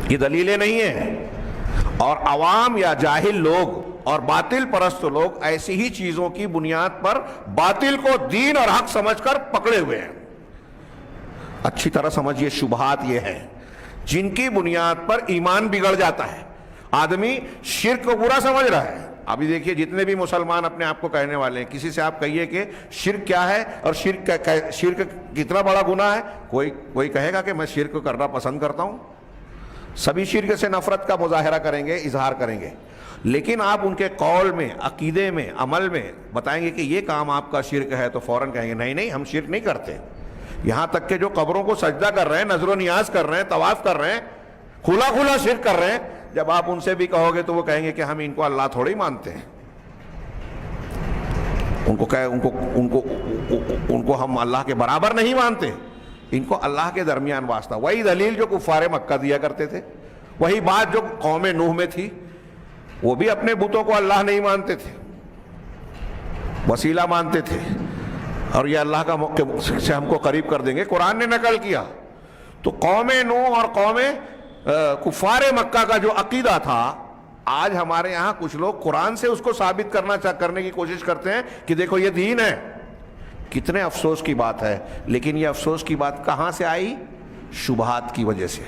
یہ دلیلیں نہیں ہیں. اور عوام یا جاہل لوگ اور باطل پرست لوگ ایسی ہی چیزوں کی بنیاد پر باطل کو دین اور حق سمجھ کر پکڑے ہوئے ہیں. اچھی طرح سمجھیے، شبہات یہ ہیں جن کی بنیاد پر ایمان بگڑ جاتا ہے. آدمی شرک کو برا سمجھ رہا ہے. ابھی دیکھیے جتنے بھی مسلمان اپنے آپ کو کہنے والے ہیں، کسی سے آپ کہیے کہ شرک کیا ہے اور شرک کتنا بڑا گناہ ہے، کوئی کہے گا کہ میں شرک کرنا پسند کرتا ہوں. سبھی شرک سے نفرت کا مظاہرہ کریں گے، اظہار کریں گے، لیکن آپ ان کے قول میں، عقیدے میں، عمل میں بتائیں گے کہ یہ کام آپ کا شرک ہے تو فوراً کہیں گے نہیں ہم شرک نہیں کرتے. یہاں تک کہ جو قبروں کو سجدہ کر رہے ہیں، نظر و نیاز کر رہے ہیں، طواف کر رہے ہیں، کھلا شرک کر رہے ہیں، جب آپ ان سے بھی کہو گے تو وہ کہیں گے کہ ہم ان کو اللہ تھوڑی مانتے ہیں. ان کو ہم اللہ کے برابر نہیں مانتے، ان کو اللہ کے درمیان واسطہ. وہی دلیل جو کفار مکہ دیا کرتے تھے، وہی بات جو قوم نوح میں تھی. وہ بھی اپنے بتوں کو اللہ نہیں مانتے تھے، وسیلہ مانتے تھے، اور یہ اللہ کا سے ہم کو قریب کر دیں گے. قرآن نے نقل کیا. تو قوم نوح اور قوم کفار مکہ کا جو عقیدہ تھا، آج ہمارے یہاں کچھ لوگ قرآن سے اس کو ثابت کرنے کی کوشش کرتے ہیں کہ دیکھو یہ دین ہے. کتنے افسوس کی بات ہے. لیکن یہ افسوس کی بات کہاں سے آئی؟ شبہات کی وجہ سے.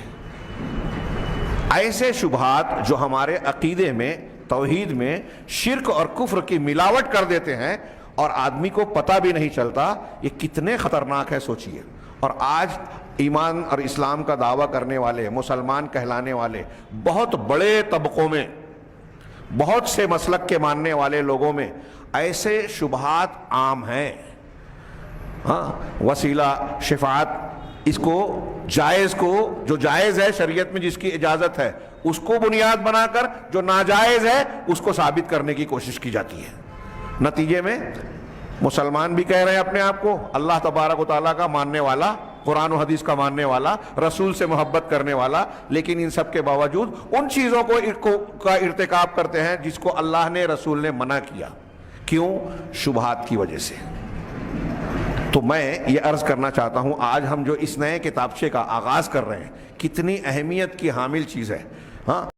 ایسے شبہات جو ہمارے عقیدے میں، توحید میں شرک اور کفر کی ملاوٹ کر دیتے ہیں اور آدمی کو پتہ بھی نہیں چلتا. یہ کتنے خطرناک ہے سوچئے. اور آج ایمان اور اسلام کا دعویٰ کرنے والے، مسلمان کہلانے والے بہت بڑے طبقوں میں، بہت سے مسلک کے ماننے والے لوگوں میں ایسے شبہات عام ہیں. وسیلہ، شفاعت، اس کو جائز کو، جو جائز ہے شریعت میں جس کی اجازت ہے، اس کو بنیاد بنا کر جو ناجائز ہے اس کو ثابت کرنے کی کوشش کی جاتی ہے. نتیجے میں مسلمان بھی کہہ رہے ہیں اپنے آپ کو اللہ تبارک و تعالیٰ کا ماننے والا، قرآن و حدیث کا ماننے والا، رسول سے محبت کرنے والا، لیکن ان سب کے باوجود ان چیزوں کا ارتکاب کرتے ہیں جس کو اللہ نے، رسول نے منع کیا. کیوں؟ شبہات کی وجہ سے. تو میں یہ عرض کرنا چاہتا ہوں، آج ہم جو اس نئے کتابچے کا آغاز کر رہے ہیں کتنی اہمیت کی حامل چیز ہے.